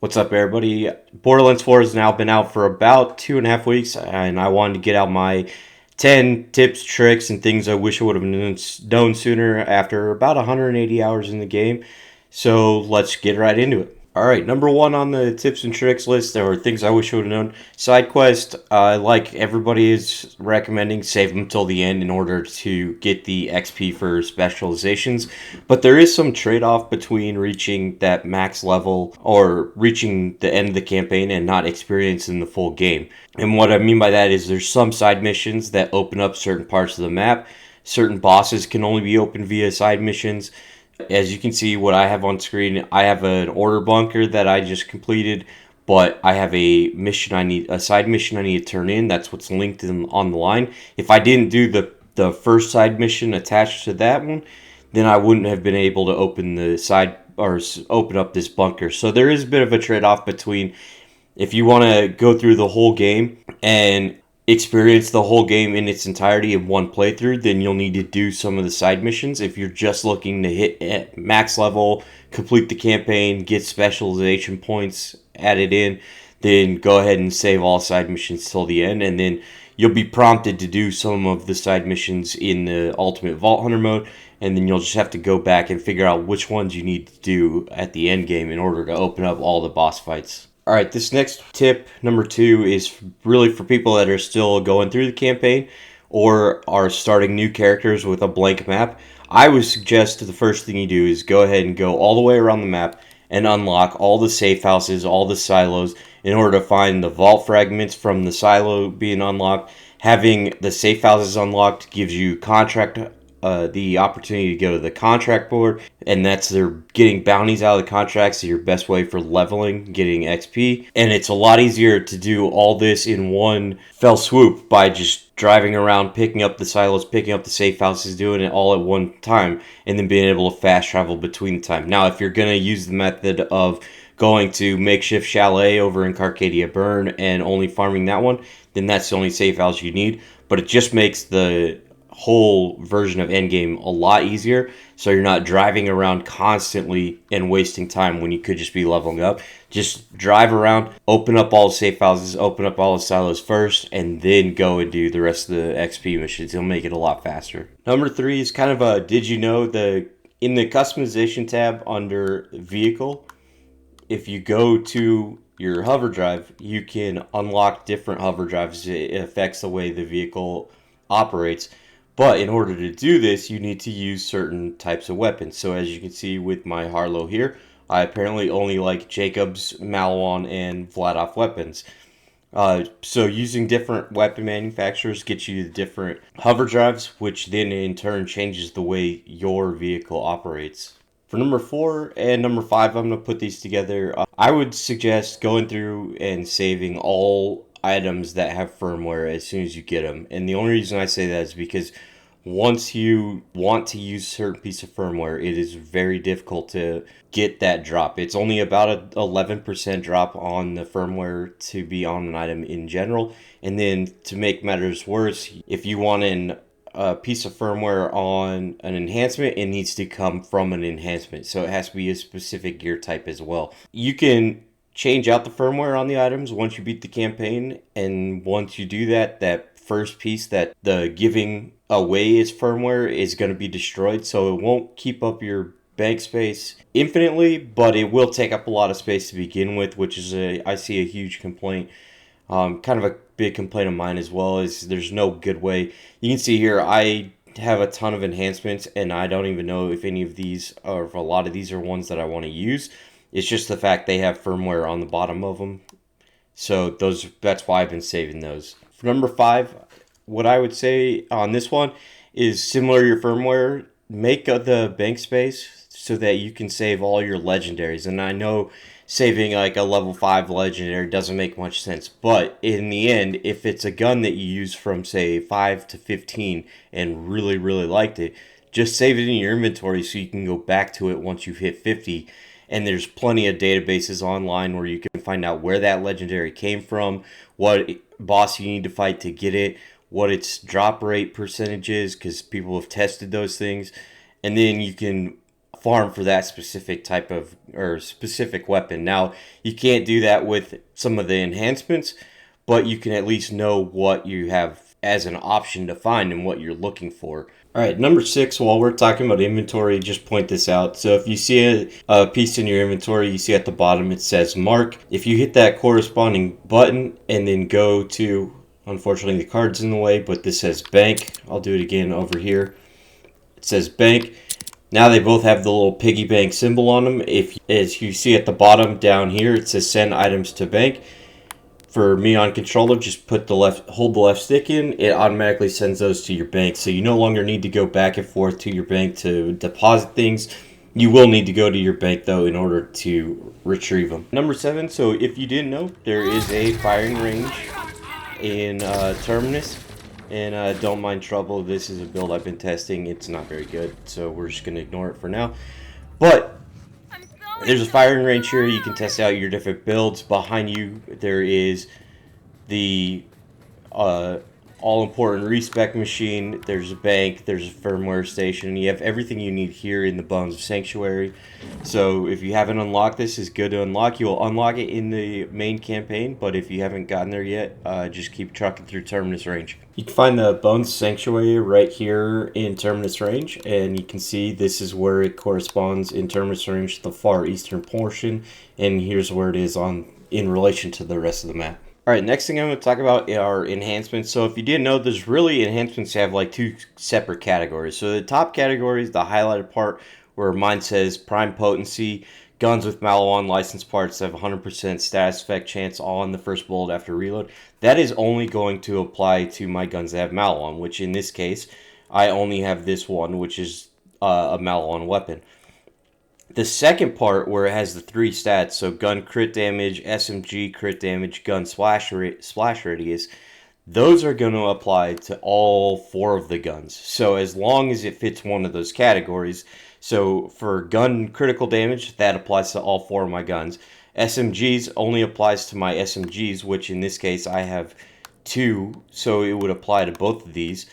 What's up, everybody? Borderlands 4 has now been out for about 2.5 weeks, and I wanted to get out my 10 tips, tricks, and things I wish I would have known sooner after about 180 hours in the game. So let's get right into it. Alright, number one on the tips and tricks list, or things I wish I would have known. Side quest, like everybody is recommending, save them till the end in order to get the XP for specializations. But there is some trade off between reaching that max level or reaching the end of the campaign and not experiencing the full game. And what I mean by that is there's some side missions that open up certain parts of the map. Certain bosses can only be opened via side missions. As you can see, what I have on screen, I have an order bunker that I just completed, but I have a side mission I need to turn in. That's what's linked on the line. If I didn't do the first side mission attached to that one, then I wouldn't have been able to open the side or open up this bunker. So there is a bit of a trade-off between if you want to go through the whole game and experience the whole game in its entirety in one playthrough, then you'll need to do some of the side missions. If you're just looking to hit at max level, complete the campaign, get specialization points added in, then go ahead and save all side missions till the end, and then you'll be prompted to do some of the side missions in the Ultimate Vault Hunter mode, and then you'll just have to go back and figure out which ones you need to do at the end game in order to open up all the boss fights. All right, this next tip, number two, is really for people that are still going through the campaign or are starting new characters with a blank map. I would suggest the first thing you do is go ahead and go all the way around the map and unlock all the safe houses, all the silos, in order to find the vault fragments from the silo being unlocked. Having the safe houses unlocked gives you the opportunity to go to the contract board, and they're getting bounties out of the contracts. So your best way for leveling, getting XP, and it's a lot easier to do all this in one fell swoop by just driving around, picking up the silos, picking up the safe houses, doing it all at one time, and then being able to fast travel between the time. Now, if you're gonna use the method of going to makeshift chalet over in Carcadia Burn and only farming that one, then that's the only safe house you need. But it just makes the whole version of Endgame a lot easier, so you're not driving around constantly and wasting time when you could just be leveling up. Just drive around, open up all the safe houses, open up all the silos first, and then go and do the rest of the XP missions. It'll make it a lot faster. Number three is kind of a did you know in the customization tab under vehicle, if you go to your hover drive, you can unlock different hover drives. It affects the way the vehicle operates. But in order to do this, you need to use certain types of weapons. So as you can see with my Harlow here, I apparently only like Jacob's, Malawan, and Vladoff weapons. So using different weapon manufacturers gets you the different hover drives, which then in turn changes the way your vehicle operates. For number four and number five, I'm going to put these together. I would suggest going through and saving all items that have firmware as soon as you get them. And the only reason I say that is because once you want to use a certain piece of firmware, it is very difficult to get that drop. It's only about an 11% drop on the firmware to be on an item in general. And then to make matters worse, if you want a piece of firmware on an enhancement, it needs to come from an enhancement. So it has to be a specific gear type as well. You can change out the firmware on the items once you beat the campaign, and once you do that, that first piece that the giving away its firmware is going to be destroyed, so it won't keep up your bank space infinitely, but it will take up a lot of space to begin with, which is I see a huge complaint. Kind of a big complaint of mine as well is there's no good way. You can see here I have a ton of enhancements, and I don't even know if any of these or if a lot of these are ones that I want to use. It's just the fact they have firmware on the bottom of them. So that's why I've been saving those. For number five, what I would say on this one is similar to your firmware. Make the bank space so that you can save all your legendaries. And I know saving like a level 5 legendary doesn't make much sense, but in the end, if it's a gun that you use from say 5 to 15 and really liked it, just save it in your inventory so you can go back to it once you've hit 50. And there's plenty of databases online where you can find out where that legendary came from, what boss you need to fight to get it, what its drop rate percentage is, because people have tested those things. And then you can farm for that specific type of or specific weapon. Now, you can't do that with some of the enhancements, but you can at least know what you have as an option to find and what you're looking for. All right, number 6, while we're talking about inventory, just point this out. So if you see a piece in your inventory, you see at the bottom it says mark. If you hit that corresponding button and then go to, unfortunately the card's in the way, but this says bank. I'll do it again over here. It says bank. Now they both have the little piggy bank symbol on them. If, as you see at the bottom down here, it says send items to bank. For me on controller, just hold the left stick in, it automatically sends those to your bank. So you no longer need to go back and forth to your bank to deposit things. You will need to go to your bank though in order to retrieve them. Number 7, so if you didn't know, there is a firing range in Terminus. And don't mind trouble, this is a build I've been testing. It's not very good, so we're just going to ignore it for now. But there's a firing range here. You can test out your different builds. Behind you, there is the all-important respec machine. There's a bank. There's a firmware station. You have everything you need here in the Bones of Sanctuary. So if you haven't unlocked this, it's good to unlock. You'll unlock it in the main campaign, but if you haven't gotten there yet, just keep trucking through Terminus Range. You can find the Bones Sanctuary right here in Terminus Range, and you can see this is where it corresponds in Terminus Range to the far eastern portion, and here's where it is in relation to the rest of the map. Alright, next thing I'm going to talk about are enhancements. So if you didn't know, there's really enhancements have like 2 separate categories. So the top category is the highlighted part where mine says Prime Potency, guns with Maliwan license parts have 100% status effect chance all in the first bullet after reload. That is only going to apply to my guns that have Maliwan, which in this case, I only have this one, which is a Maliwan weapon. The second part where it has the 3 stats, so gun crit damage, SMG crit damage, gun splash radius, those are going to apply to all 4 of the guns. So as long as it fits one of those categories. So for gun critical damage, that applies to all 4 of my guns. SMGs only applies to my SMGs, which in this case I have 2, so it would apply to both of these.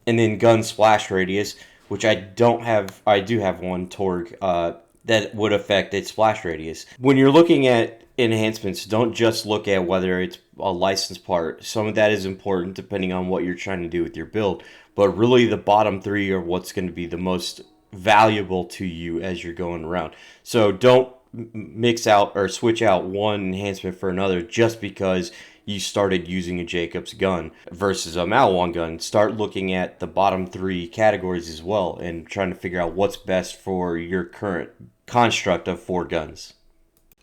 And then gun splash radius, which I do have one Torg, that would affect its splash radius. When you're looking at enhancements, don't just look at whether it's a licensed part. Some of that is important depending on what you're trying to do with your build, but really the bottom 3 are what's going to be the most valuable to you as you're going around. So don't mix out or switch out one enhancement for another just because you started using a Jacobs gun versus a Maliwan gun. Start looking at the bottom 3 categories as well and trying to figure out what's best for your current construct of 4 guns.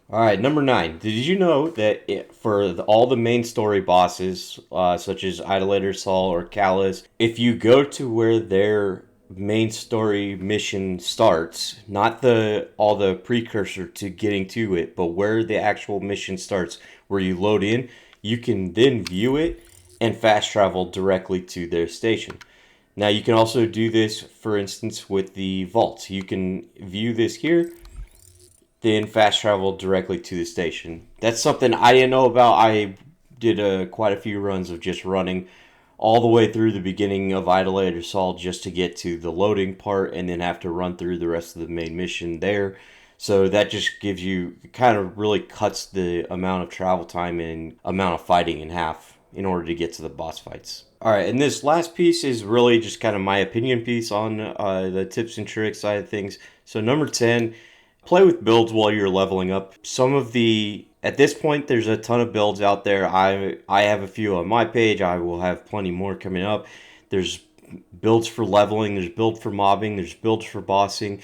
Alright, number 9. Did you know that for all the main story bosses, such as Idolator, Saul, or Callus, if you go to where their main story mission starts, not all the precursor to getting to it, but where the actual mission starts, where you load in, you can then view it and fast travel directly to their station. Now you can also do this, for instance, with the vaults. You can view this here, then fast travel directly to the station. That's something I didn't know about. I did quite a few runs of just running all the way through the beginning of Idolator Saul just to get to the loading part and then have to run through the rest of the main mission there. So that just gives you, kind of really cuts the amount of travel time and amount of fighting in half in order to get to the boss fights. Alright, and this last piece is really just kind of my opinion piece on the tips and tricks side of things. So number 10, play with builds while you're leveling up. At this point, there's a ton of builds out there. I have a few on my page. I will have plenty more coming up. There's builds for leveling. There's build for mobbing. There's builds for bossing.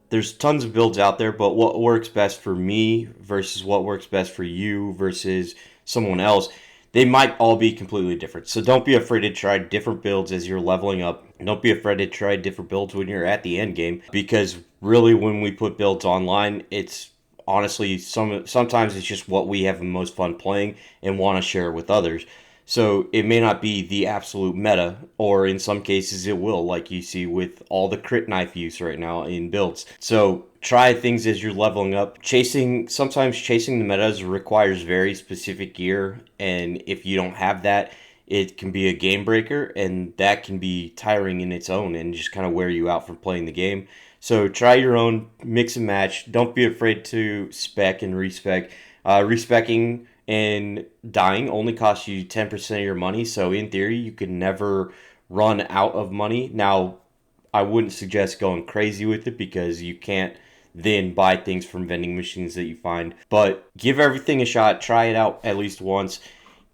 There's tons of builds out there, but what works best for me versus what works best for you versus someone else, they might all be completely different. So don't be afraid to try different builds as you're leveling up. Don't be afraid to try different builds when you're at the end game, because really when we put builds online, it's honestly sometimes it's just what we have the most fun playing and want to share with others. So it may not be the absolute meta, or in some cases it will, like you see with all the crit knife use right now in builds. So try things as you're leveling up. Sometimes chasing the metas requires very specific gear, and if you don't have that, it can be a game breaker, and that can be tiring in its own and just kind of wear you out from playing the game. So try your own, mix and match. Don't be afraid to spec and respec. Respecking and dying only costs you 10% of your money. So in theory, you can never run out of money. Now, I wouldn't suggest going crazy with it because you can't then buy things from vending machines that you find. But give everything a shot. Try it out at least once.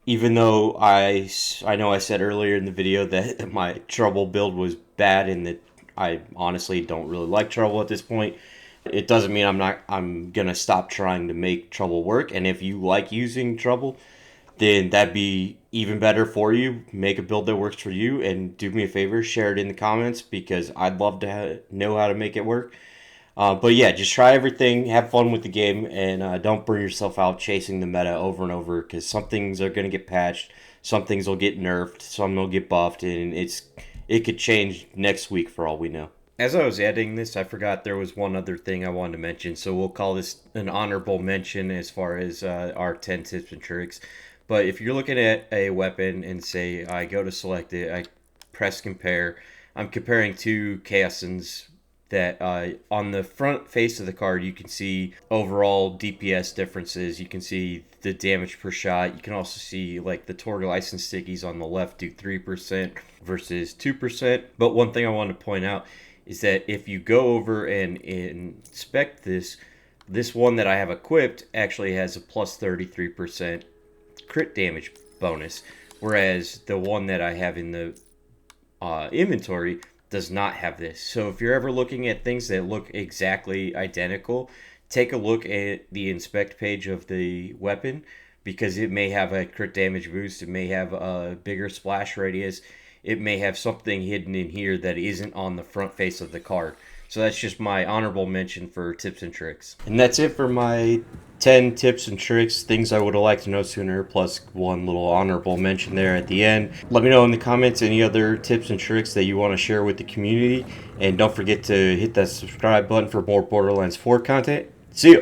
Even though I know I said earlier in the video that my trouble build was bad and that I honestly don't really like trouble at this point, it doesn't mean I'm gonna stop trying to make trouble work. And if you like using trouble, then that'd be even better for you. Make a build that works for you, and do me a favor, share it in the comments because I'd love to know how to make it work. But yeah, just try everything, have fun with the game, and don't burn yourself out chasing the meta over and over because some things are going to get patched, some things will get nerfed, some will get buffed, and it could change next week for all we know. As I was editing this, I forgot there was one other thing I wanted to mention, so we'll call this an honorable mention as far as our 10 tips and tricks. But if you're looking at a weapon and say, I go to select it, I press compare, I'm comparing two Chaosins that on the front face of the card you can see overall DPS differences. You can see the damage per shot. You can also see like the Torgal and stickies on the left do 3% versus 2%. But one thing I want to point out is that if you go over and inspect this one that I have equipped actually has a plus 33% crit damage bonus, whereas the one that I have in the inventory does not have this. So if you're ever looking at things that look exactly identical, take a look at the inspect page of the weapon because it may have a crit damage boost, it may have a bigger splash radius, it may have something hidden in here that isn't on the front face of the card. So that's just my honorable mention for tips and tricks. And that's it for my 10 tips and tricks, things I would have liked to know sooner, plus one little honorable mention there at the end. Let me know in the comments any other tips and tricks that you want to share with the community. And don't forget to hit that subscribe button for more Borderlands 4 content. See ya!